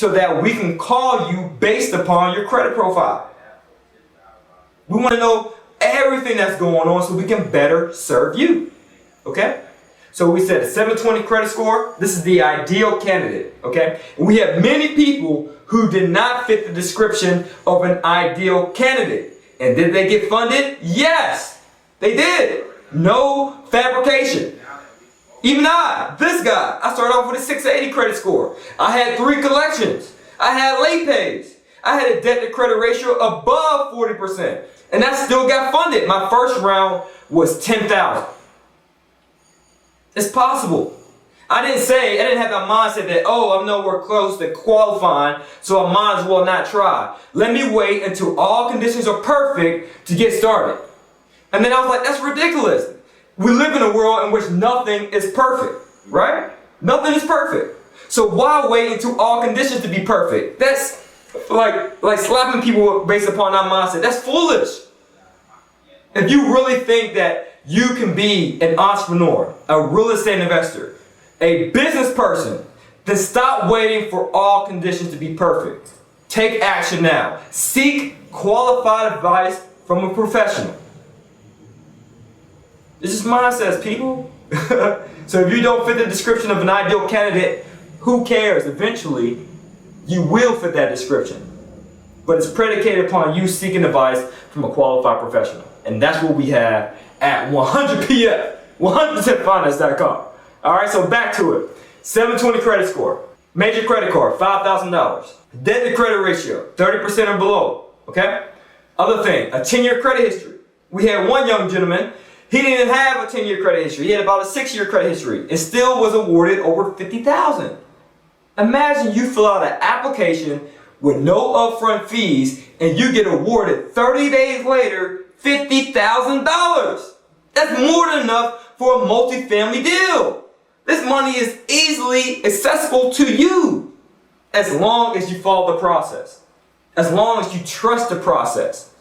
so that we can call you based upon your credit profile. We want to know everything that's going on so we can better serve you. Okay? So we said a 720 credit score. This is the ideal candidate. Okay? And we have many people who did not fit the description of an ideal candidate. And did they get funded? Yes, they did. No fabrication. Even this guy, I started off with a 680 credit score. I had 3 collections. I had late pays. I had a debt to credit ratio above 40%. And that still got funded. My first round was $10,000. It's possible. I didn't have that mindset that, oh, I'm nowhere close to qualifying, so I might as well not try. Let me wait until all conditions are perfect to get started. And then I was like, that's ridiculous. We live in a world in which nothing is perfect, right? Nothing is perfect. So why wait until all conditions to be perfect? That's like slapping people based upon that mindset. That's foolish. If you really think that you can be an entrepreneur, a real estate investor, a business person, then stop waiting for all conditions to be perfect. Take action now. Seek qualified advice from a professional. It's just mindsets, people. So if you don't fit the description of an ideal candidate, who cares? Eventually, you will fit that description. But it's predicated upon you seeking advice from a qualified professional. And that's what we have at 100pf, 100%finance.com. All right, so back to it. 720 credit score. Major credit card, $5,000. Debt to credit ratio, 30% or below. Okay? Other thing, a 10-year credit history. We had one young gentleman. He didn't have a 10-year credit history. He had about a 6-year credit history and still was awarded over $50,000. Imagine you fill out an application with no upfront fees and you get awarded 30 days later $50,000. That's more than enough for a multi-family deal. This money is easily accessible to you as long as you follow the process, as long as you trust the process,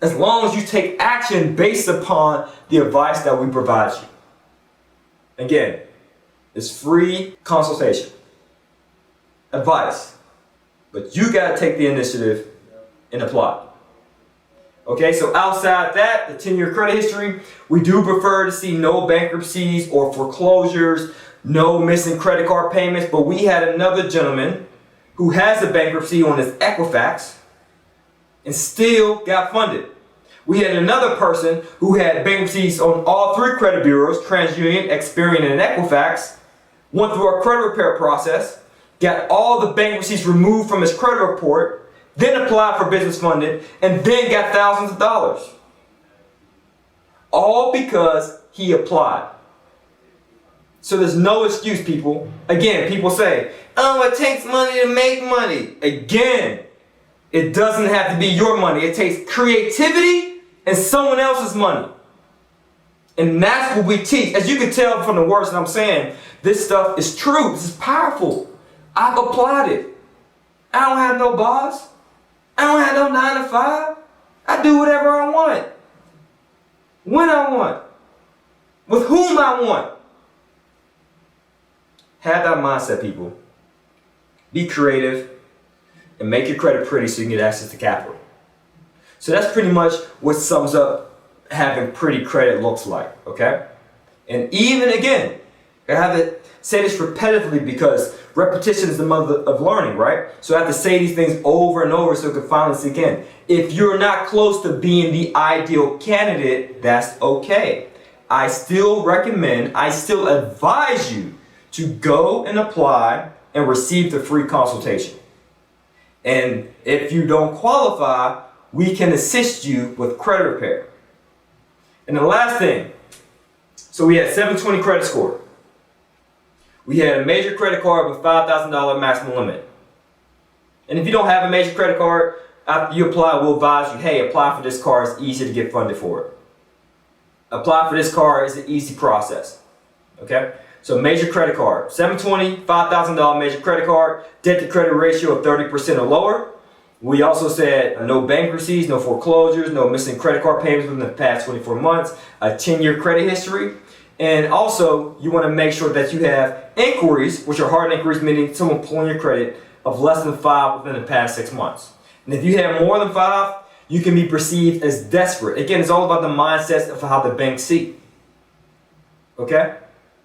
as long as you take action based upon the advice that we provide you. Again, it's free consultation, advice, but you got to take the initiative and apply. Okay, so outside that, the 10-year credit history, we do prefer to see no bankruptcies or foreclosures, no missing credit card payments, but we had another gentleman who has a bankruptcy on his Equifax and still got funded. We had another person who had bankruptcies on all 3 credit bureaus, TransUnion, Experian, and Equifax, went through our credit repair process, got all the bankruptcies removed from his credit report, then applied for business funded, and then got thousands of dollars. All because he applied. So there's no excuse, people. Again, people say, oh, it takes money to make money. Again, it doesn't have to be your money. It takes creativity and someone else's money. And that's what we teach. As you can tell from the words that I'm saying, this stuff is true. This is powerful. I've applied it. I don't have no boss. I don't have no 9 to 5. I do whatever I want. When I want. With whom I want. Have that mindset, people. Be creative and make your credit pretty so you can get access to capital. So that's pretty much what sums up having pretty credit looks like, okay? And even again, I have to say this repetitively because repetition is the mother of learning, right? So I have to say these things over and over so it can finally sink in. If you're not close to being the ideal candidate, that's okay. I still recommend, I still advise you to go and apply and receive the free consultation. And if you don't qualify, we can assist you with credit repair. And the last thing, so we had 720 credit score. We had a major credit card with $5,000 maximum limit. And if you don't have a major credit card, after you apply, we'll advise you, hey, apply for this card. It's easy to get funded for it. Apply for this card is an easy process. Okay? So major credit card, 720, $5,000 major credit card, debt to credit ratio of 30% or lower. We also said no bankruptcies, no foreclosures, no missing credit card payments within the past 24 months, a 10-year credit history. And also, you want to make sure that you have inquiries, which are hard inquiries, meaning someone pulling your credit, of less than 5 within the past 6 months. And if you have more than 5, you can be perceived as desperate. Again, it's all about the mindsets of how the banks see. Okay?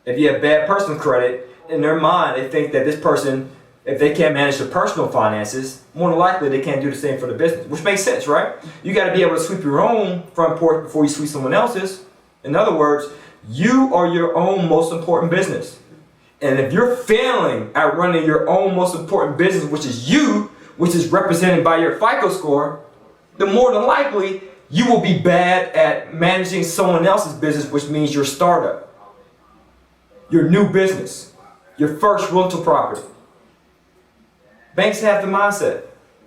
If you have bad personal credit, in their mind, they think that this person, if they can't manage their personal finances, more than likely they can't do the same for the business, which makes sense, right? You got to be able to sweep your own front porch before you sweep someone else's. In other words, you are your own most important business. And if you're failing at running your own most important business, which is you, which is represented by your FICO score, then more than likely you will be bad at managing someone else's business, which means your startup, your new business, your first rental property. Banks have the mindset,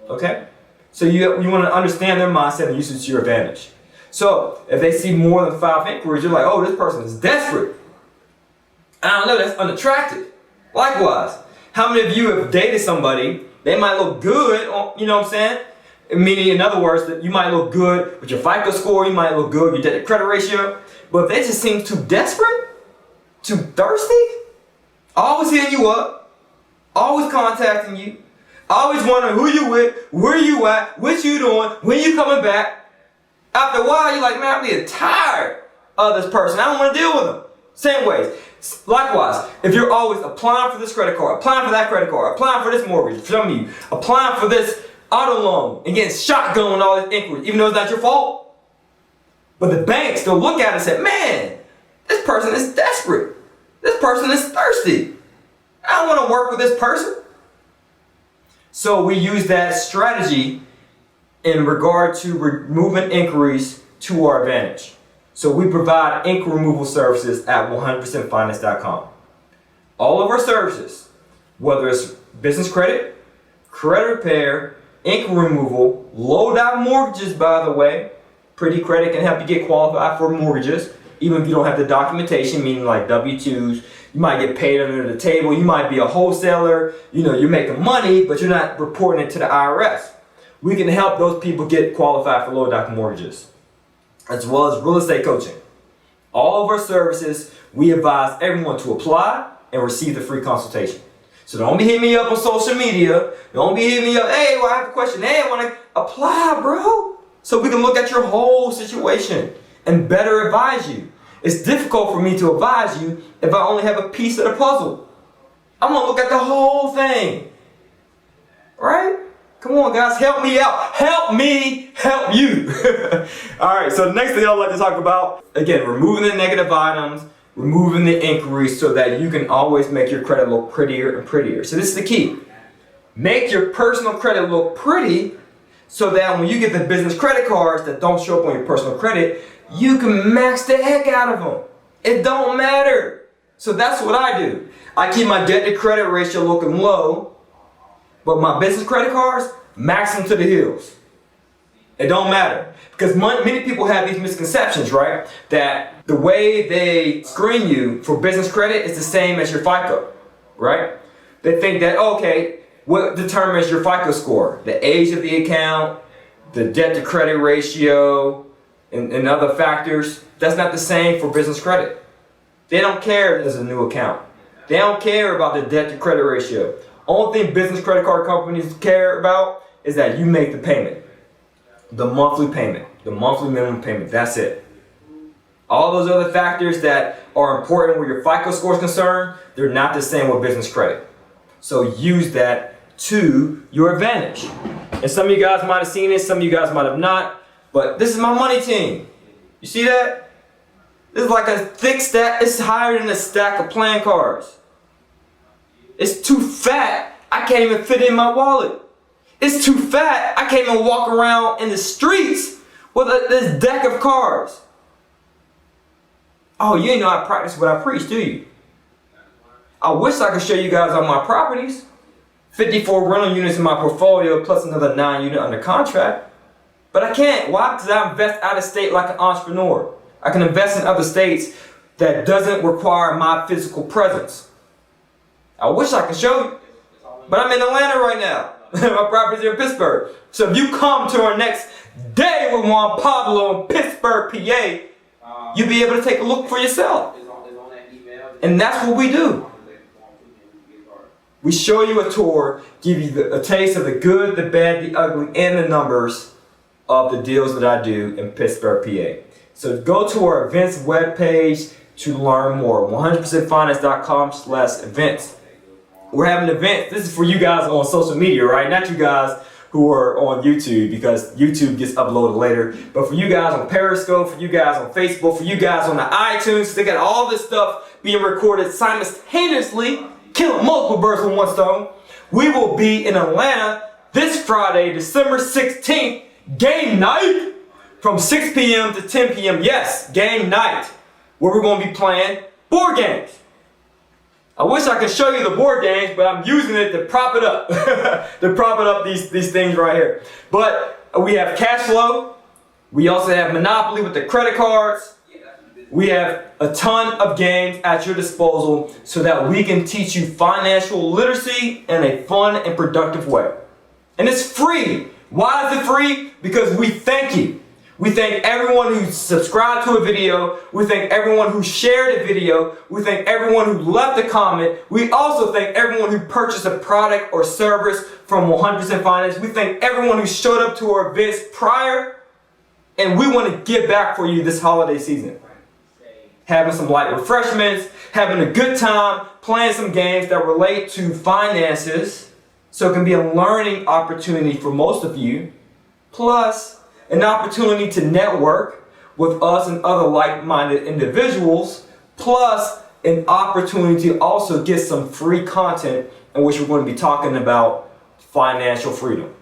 okay? So you want to understand their mindset and use it to your advantage. So if they see more than 5 inquiries, you're like, oh, this person is desperate. I don't know, that's unattractive. Likewise, how many of you have dated somebody, they might look good, you know what I'm saying? Meaning, in other words, that you might look good with your FICO score, you might look good with your debt to credit ratio, but if they just seem too desperate, too thirsty, always hitting you up, always contacting you, always wondering who you with, where you at, what you doing, when you coming back. After a while, you're like, man, I'm getting tired of this person. I don't want to deal with them. Same ways. Likewise, if you're always applying for this credit card, applying for that credit card, applying for this mortgage, some of you, applying for this auto loan, and getting shotgun on all these inquiries, even though it's not your fault. But the banks, they'll look at it and say, man, this person is desperate. This person is thirsty. I don't want to work with this person. So we use that strategy in regard to removing inquiries to our advantage. So we provide inquiry removal services at 100percentfinance.com. All of our services, whether it's business credit, credit repair, inquiry removal, low-down mortgages, by the way. Pretty credit can help you get qualified for mortgages, even if you don't have the documentation, meaning like W-2s. You might get paid under the table. You might be a wholesaler. You know, you're making money, but you're not reporting it to the IRS. We can help those people get qualified for low-down mortgages, as well as real estate coaching. All of our services, we advise everyone to apply and receive the free consultation. So don't be hitting me up on social media. Don't be hitting me up, hey, well, I have a question. Hey, I want to apply, bro. So we can look at your whole situation and better advise you. It's difficult for me to advise you if I only have a piece of the puzzle. I'm going to look at the whole thing. Right? Come on, guys, help me out. Help me help you. All right, so the next thing I'd like to talk about, again, removing the negative items, removing the inquiries so that you can always make your credit look prettier and prettier. So this is the key. Make your personal credit look pretty so that when you get the business credit cards that don't show up on your personal credit, you can max the heck out of them. It don't matter. So that's what I do. I keep my debt to credit ratio looking low, but my business credit cards, max them to the hills. It don't matter. Because many people have these misconceptions, right? That the way they screen you for business credit is the same as your FICO, right? They think that, okay, what determines your FICO score? The age of the account, the debt to credit ratio, and other factors. That's not the same for business credit. They don't care if there's a new account. They don't care about the debt to credit ratio. Only thing business credit card companies care about is that you make the payment. The monthly payment, the monthly minimum payment, that's it. All those other factors that are important where your FICO score is concerned, they're not the same with business credit. So use that to your advantage. And some of you guys might have seen it, some of you guys might have not, but this is my money team. You see that? This is like a thick stack, it's higher than a stack of playing cards. It's too fat, I can't even fit it in my wallet. It's too fat, I can't even walk around in the streets with this deck of cards. Oh, you didn't know I practice what I preach, do you? I wish I could show you guys all my properties. 54 rental units in my portfolio plus another 9 units under contract. But I can't. Why? Because I invest out of state like an entrepreneur. I can invest in other states that doesn't require my physical presence. I wish I could show you. But I'm in Atlanta right now. My property's here in Pittsburgh. So if you come to our next day with Juan Pablo in Pittsburgh, PA, you'll be able to take a look for yourself. And that's what we do. We show you a tour, give you a taste of the good, the bad, the ugly, and the numbers of the deals that I do in Pittsburgh, PA. So go to our events webpage to learn more. 100percentfinance.com/events. We're having events. This is for you guys on social media, right? Not you guys who are on YouTube, because YouTube gets uploaded later. But for you guys on Periscope, for you guys on Facebook, for you guys on the iTunes, they got all this stuff being recorded simultaneously, killing multiple birds with one stone. We will be in Atlanta this Friday, December 16th, game night, from 6 p.m. to 10 p.m. Yes, game night, where we're going to be playing board games. I wish I could show you the board games, but I'm using it to prop it up. To prop it up these things right here. But we have cash flow. We also have Monopoly with the credit cards. We have a ton of games at your disposal so that we can teach you financial literacy in a fun and productive way. And it's free. Why is it free? Because we thank you. We thank everyone who subscribed to a video. We thank everyone who shared a video. We thank everyone who left a comment. We also thank everyone who purchased a product or service from 100% Finance. We thank everyone who showed up to our events prior. And we want to give back for you this holiday season. Having some light refreshments, having a good time, playing some games that relate to finances. So it can be a learning opportunity for most of you. Plus, an opportunity to network with us and other like-minded individuals, plus an opportunity to also get some free content in which we're going to be talking about financial freedom.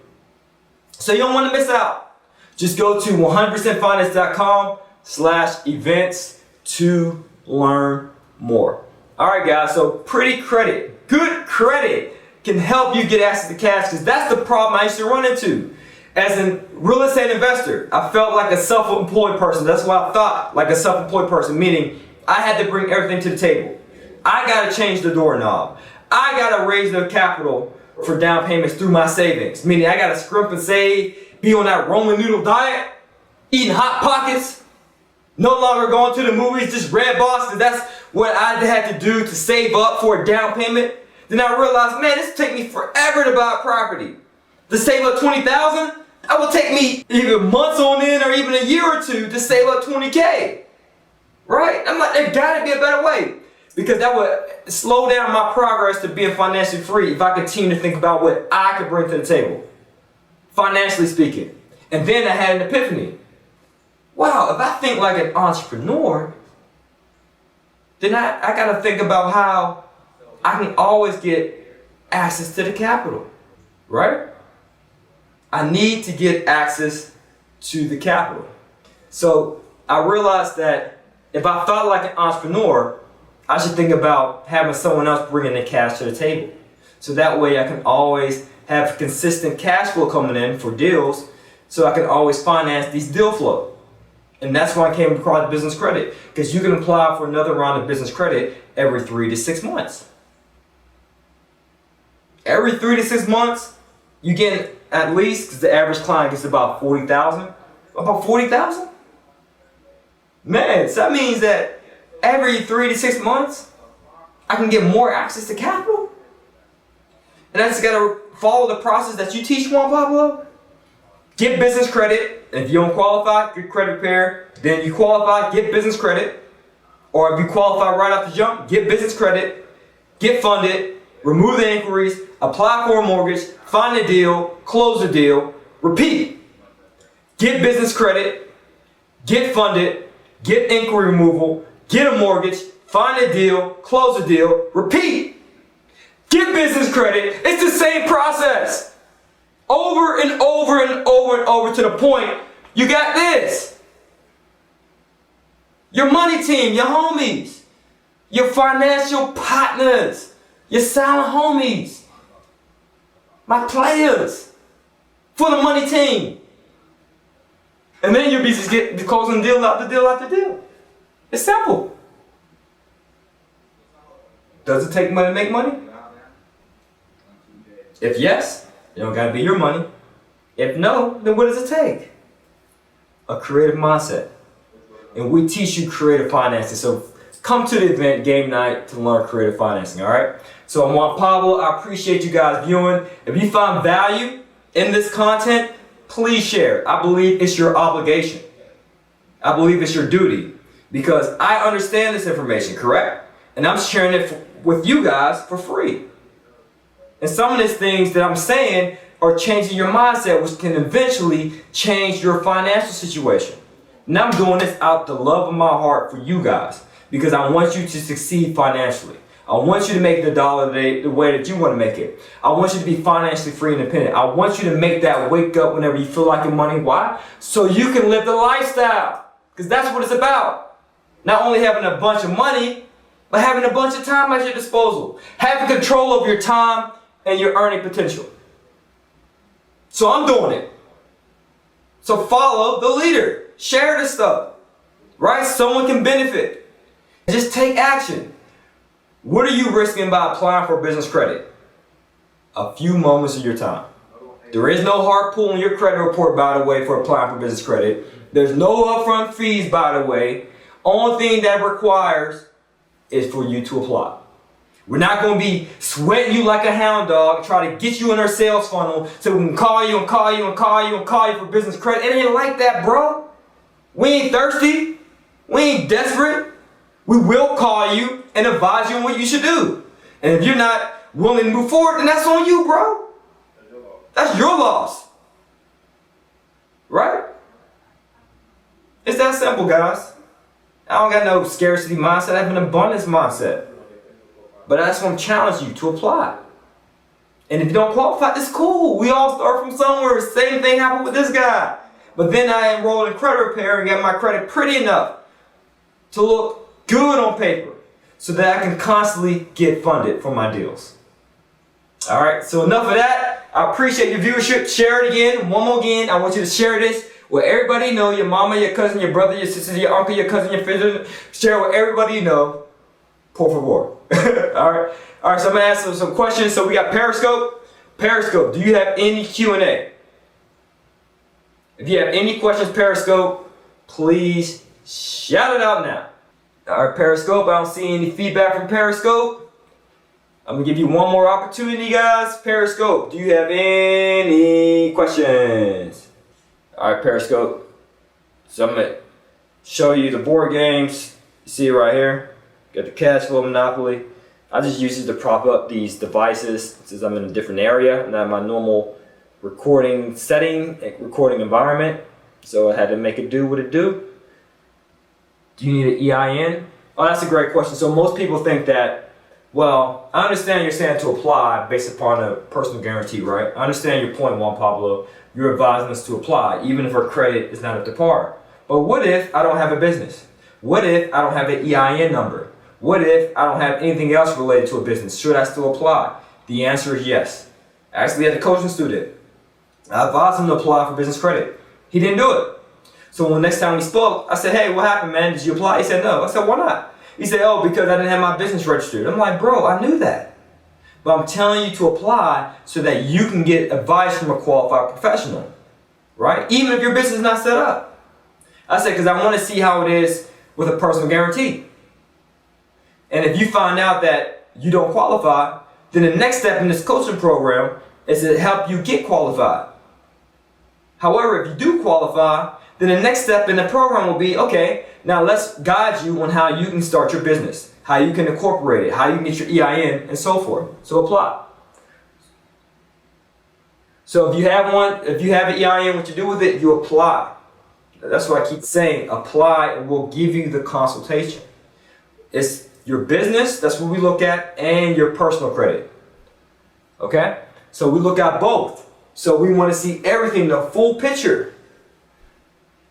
So you don't want to miss out. Just go to 100percentfinance.com/events to learn more. All right, guys, so pretty credit, good credit can help you get access to cash, because that's the problem I used to run into. As a real estate investor, I felt like a self-employed person. That's what I thought, like a self-employed person, meaning I had to bring everything to the table. I got to change the doorknob. I got to raise the capital for down payments through my savings, meaning I got to scrimp and save, be on that Roman noodle diet, eating Hot Pockets, no longer going to the movies, just Red Box, because that's what I had to do to save up for a down payment. Then I realized, man, this will take me forever to buy a property. To save up $20,000, it will take me even months on end or even a year or two to save up $20K. Right? I'm like, there gotta be a better way. Because that would slow down my progress to being financially free if I continue to think about what I could bring to the table, financially speaking. And then I had an epiphany. Wow, if I think like an entrepreneur, then I gotta think about how I can always get access to the capital, right? I need to get access to the capital. So I realized that if I thought like an entrepreneur, I should think about having someone else bringing the cash to the table. So that way I can always have consistent cash flow coming in for deals, so I can always finance these deal flow. And that's why I came across business credit, because you can apply for another round of business credit every 3 to 6 months. Every 3 to 6 months, you get at least, because the average client gets about 40,000. About 40,000? Man, so that means that every 3 to 6 months, I can get more access to capital. And I just gotta follow the process that you teach, Juan Pablo. Get business credit. If you don't qualify, get credit repair. Then you qualify, get business credit. Or if you qualify right off the jump, get business credit, get funded, remove the inquiries, apply for a mortgage, find a deal, close the deal, repeat. Get business credit, get funded, get inquiry removal, get a mortgage, find a deal, close the deal, repeat. Get business credit. It's the same process. Over and over and over and over to the point you got this. Your money team, your homies, your financial partners, your silent homies, my players for the money team. And then you'll be just closing deal after deal after deal. It's simple. Does it take money to make money? If yes, it don't gotta be your money. If no, then what does it take? A creative mindset. And we teach you creative financing. So come to the event, game night, to learn creative financing, all right? So I'm Juan Pablo. I appreciate you guys viewing. If you found value in this content, please share. I believe it's your obligation. I believe it's your duty because I understand this information, correct? And I'm sharing it with you guys for free. And some of these things that I'm saying are changing your mindset, which can eventually change your financial situation. And I'm doing this out the love of my heart for you guys because I want you to succeed financially. I want you to make the dollar the way that you want to make it. I want you to be financially free and independent. I want you to make that wake up whenever you feel like your money. Why? So you can live the lifestyle. Because that's what it's about. Not only having a bunch of money, but having a bunch of time at your disposal. Having control over your time and your earning potential. So I'm doing it. So follow the leader. Share this stuff. Right? Someone can benefit. Just take action. What are you risking by applying for business credit? A few moments of your time. There is no hard pull on your credit report, by the way, for applying for business credit. There's no upfront fees, by the way. Only thing that requires is for you to apply. We're not going to be sweating you like a hound dog, try to get you in our sales funnel so we can call you and call you and call you and call you for business credit. It ain't like that, bro. We ain't thirsty. We ain't desperate. We will call you and advise you on what you should do. And if you're not willing to move forward, then that's on you, bro. That's your loss. Right? It's that simple, guys. I don't got no scarcity mindset. I have an abundance mindset. But I just want to challenge you to apply. And if you don't qualify, it's cool. We all start from somewhere. Same thing happened with this guy. But then I enrolled in credit repair and got my credit pretty enough to look good on paper so that I can constantly get funded for my deals. All right, so enough of that. I appreciate your viewership. Share it again. One more again. I want you to share this with everybody you know, your mama, your cousin, your brother, your sister, your uncle, your cousin, your friend. Share it with everybody you know. Por favor. All right. All right, so I'm going to ask some questions. So we got Periscope. Periscope, do you have any Q&A? If you have any questions, Periscope, please shout it out now. All right, Periscope, I don't see any feedback from Periscope. I'm going to give you one more opportunity, guys. Periscope, do you have any questions? All right, Periscope. So I'm going to show you the board games. You see it right here. Got the cash flow monopoly. I just use it to prop up these devices since I'm in a different area and not my normal recording setting, recording environment. So I had to make it do what it do. Do you need an EIN? Oh, that's a great question. So most people think that, well, I understand you're saying to apply based upon a personal guarantee, right? I understand your point, Juan Pablo. You're advising us to apply, even if our credit is not up to par. But what if I don't have a business? What if I don't have an EIN number? What if I don't have anything else related to a business? Should I still apply? The answer is yes. I actually had a coaching student. I advised him to apply for business credit. He didn't do it. So when next time we spoke, I said, hey, what happened, man? Did you apply? He said, no. I said, why not? He said, oh, because I didn't have my business registered. I'm like, bro, I knew that. But I'm telling you to apply so that you can get advice from a qualified professional, right? Even if your business is not set up. I said, because I want to see how it is with a personal guarantee. And if you find out that you don't qualify, then the next step in this coaching program is to help you get qualified. However, if you do qualify, then the next step in the program will be, okay, now let's guide you on how you can start your business, how you can incorporate it, how you can get your EIN, and so forth. So apply. So if you have one, if you have an EIN, what you do with it, you apply. That's what I keep saying, apply and we'll give you the consultation. It's your business, that's what we look at, and your personal credit. Okay? So we look at both. So we want to see everything, the full picture.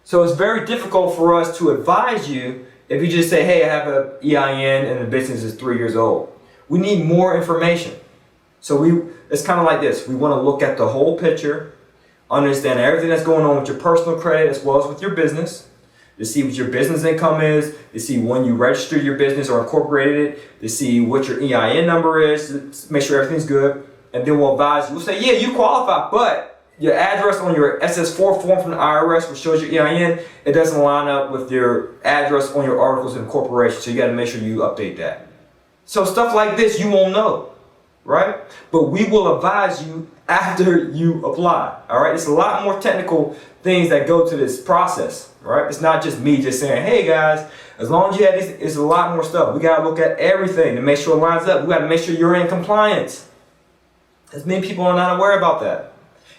So it's very difficult for us to advise you if you just say, hey, I have an EIN and the business is 3 years old. We need more information. So it's kind of like this. We want to look at the whole picture, understand everything that's going on with your personal credit as well as with your business, to see what your business income is, to see when you registered your business or incorporated it, to see what your EIN number is, to make sure everything's good, and then we'll advise you. We'll say, yeah, you qualify, but your address on your SS4 form from the IRS, which shows your EIN, it doesn't line up with your address on your articles of incorporation. So you got to make sure you update that. So stuff like this, you won't know, right? But we will advise you after you apply, all right? It's a lot more technical things that go to this process, right? It's not just me just saying, hey guys, as long as you have this, it's a lot more stuff. We got to look at everything to make sure it lines up. We got to make sure you're in compliance. As many people are not aware about that.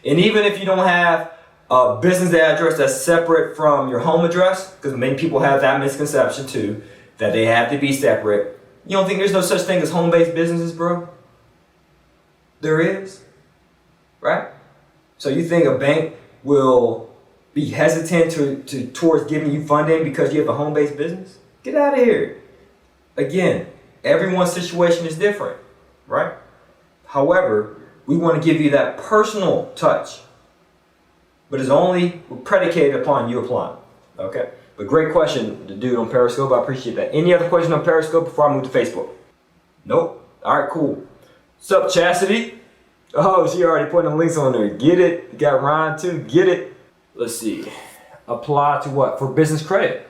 And even if you don't have a business address that's separate from your home address, because many people have that misconception too, that they have to be separate. You don't think there's no such thing as home-based businesses, bro? There is, right? So you think a bank will be hesitant towards giving you funding because you have a home-based business? Get out of here. Again, everyone's situation is different, right? However, we want to give you that personal touch, but it's only predicated upon you applying, okay? But great question, the dude on Periscope, I appreciate that. Any other questions on Periscope before I move to Facebook? Nope. All right, cool. What's up, Chastity? Oh, she already putting the links on there. Get it? You got Ryan too, get it? Let's see. Apply to what? For business credit.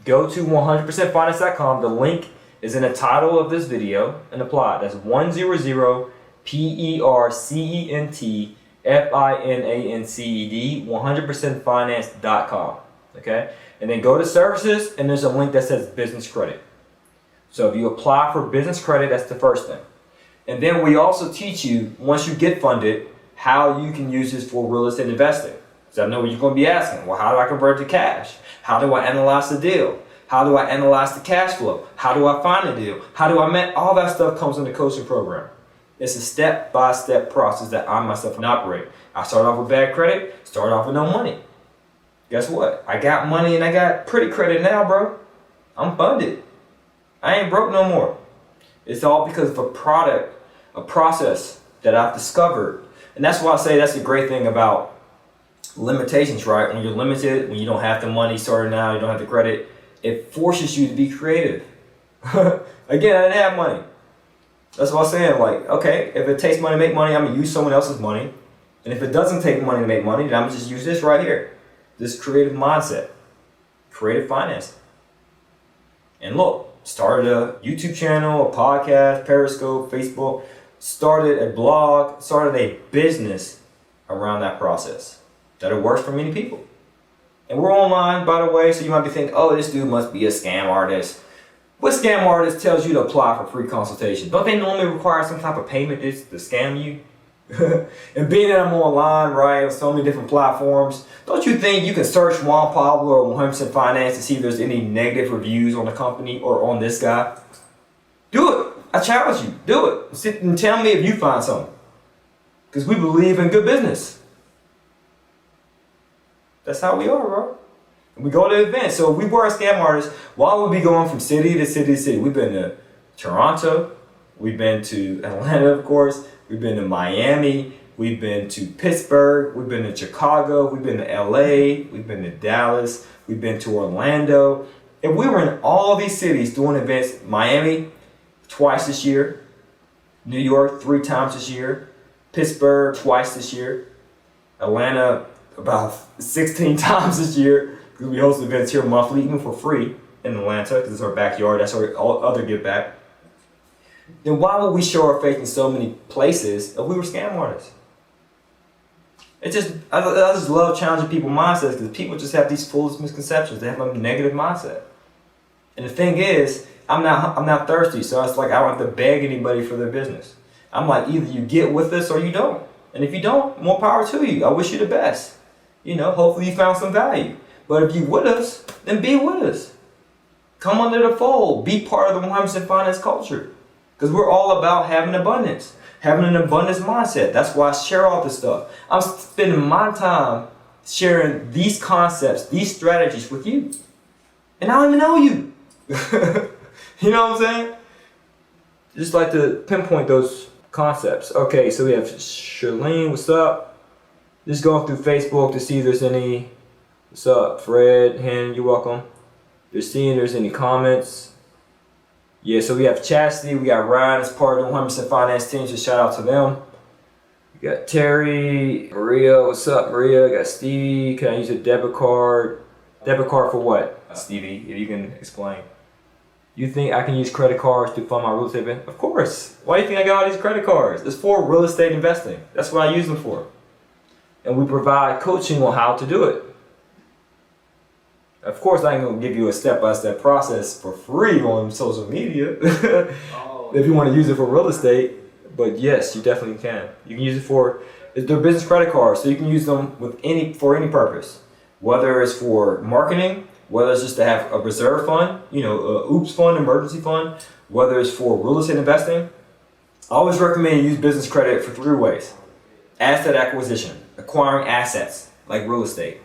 Go to 100percentfinance.com. The link is in the title of this video and apply. That's 100percentfinance.com, 100percentfinance.com. Okay? And then go to services and there's a link that says business credit. So if you apply for business credit, that's the first thing. And then we also teach you, once you get funded, how you can use this for real estate investing. So I know you're going to be asking, well, how do I convert to cash? How do I analyze the deal? How do I analyze the cash flow? How do I find the deal? How do I met? All that stuff comes in the coaching program. It's a step-by-step process that I myself can operate. I start off with bad credit, start off with no money. Guess what? I got money and I got pretty credit now, bro. I'm funded. I ain't broke no more. It's all because of a process that I've discovered. And that's why I say that's the great thing about limitations, right? When you're limited, when you don't have the money starting out, you don't have the credit, it forces you to be creative. Again, I didn't have money. That's what I'm saying. Like, okay, if it takes money to make money, I'm going to use someone else's money. And if it doesn't take money to make money, then I'm going to just use this right here. This creative mindset. Creative finance. And look, started a YouTube channel, a podcast, Periscope, Facebook, started a blog, started a business around that process. That it works for many people. And we're online, by the way, so you might be thinking, oh, this dude must be a scam artist. What scam artist tells you to apply for free consultation? Don't they normally require some type of payment to scam you? And being that I'm online, right, on so many different platforms, don't you think you can search Juan Pablo or 100% Finance to see if there's any negative reviews on the company or on this guy? Do it. I challenge you. Do it. Sit and tell me if you find something. Because we believe in good business. That's how we are, bro. We go to events. So if we were a scam artist, why would we be going from city to city to city? We've been to Toronto. We've been to Atlanta, of course. We've been to Miami. We've been to Pittsburgh. We've been to Chicago. We've been to LA. We've been to Dallas. We've been to Orlando. If we were in all of these cities doing events, Miami twice this year, New York 3 times this year, Pittsburgh twice this year, Atlanta about 16 times this year, because we host events here monthly, even for free in Atlanta, because it's our backyard. That's our other give back. Then why would we show our face in so many places if we were scam artists? I just love challenging people's mindsets, because people just have these foolish misconceptions. They have a negative mindset. And the thing is, I'm not thirsty, so it's like I don't have to beg anybody for their business. I'm like, either you get with us or you don't. And if you don't, more power to you. I wish you the best. You know, hopefully you found some value. But if you with us, then be with us. Come under the fold. Be part of the 100% Finance culture. Because we're all about having abundance. Having an abundance mindset. That's why I share all this stuff. I'm spending my time sharing these concepts, these strategies with you. And I don't even know you. You know what I'm saying? Just like to pinpoint those concepts. Okay, so we have Charlene, what's up? Just going through Facebook to see if there's any. What's up, Fred? Hen, you're welcome. Just seeing if there's any comments. Yeah, so we have Chastity, we got Ryan as part of the 100% Finance team, so shout out to them. You got Terry, Maria, what's up, Maria? Got Stevie, can I use a debit card? Debit card for what, Stevie, if you can explain. You think I can use credit cards to fund my real estate investment? Of course. Why do you think I got all these credit cards? It's for real estate investing. That's what I use them for. And we provide coaching on how to do it. Of course, I ain't gonna give you a step-by-step process for free on social media if you want to use it for real estate. But yes, you definitely can. You can use it for, they're business credit cards, so you can use them for any purpose. Whether it's for marketing, whether it's just to have a reserve fund, a oops fund, emergency fund, whether it's for real estate investing. I always recommend you use business credit for 3 ways. Asset acquisition, acquiring assets like real estate.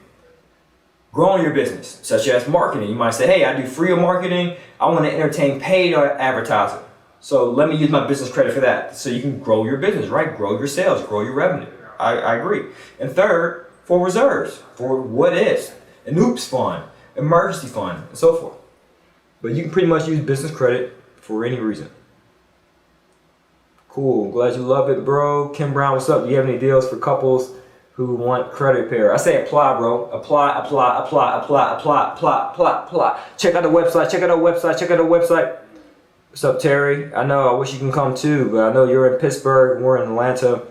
Growing your business, such as marketing. You might say, hey, I do free marketing. I want to entertain paid advertising. So let me use my business credit for that. So you can grow your business, right? Grow your sales, grow your revenue. I agree. And third, for reserves, for what ifs, an oops fund, emergency fund, and so forth. But you can pretty much use business credit for any reason. Cool, glad you love it, bro. Kim Brown, what's up? Do you have any deals for couples who want credit repair? I say apply, bro. Apply. Check out the website. What's up, Terry? I know, I wish you can come too, but I know you're in Pittsburgh, we're in Atlanta.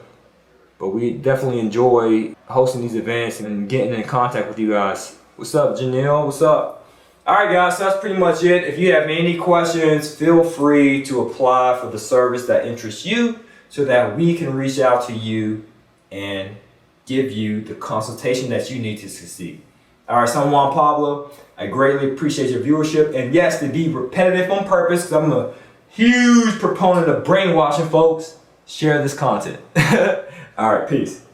But we definitely enjoy hosting these events and getting in contact with you guys. What's up, Janelle? What's up? All right, guys, so that's pretty much it. If you have any questions, feel free to apply for the service that interests you so that we can reach out to you and give you the consultation that you need to succeed. All right, so I'm Juan Pablo. I greatly appreciate your viewership. And yes, to be repetitive on purpose, because I'm a huge proponent of brainwashing folks, share this content. All right, peace.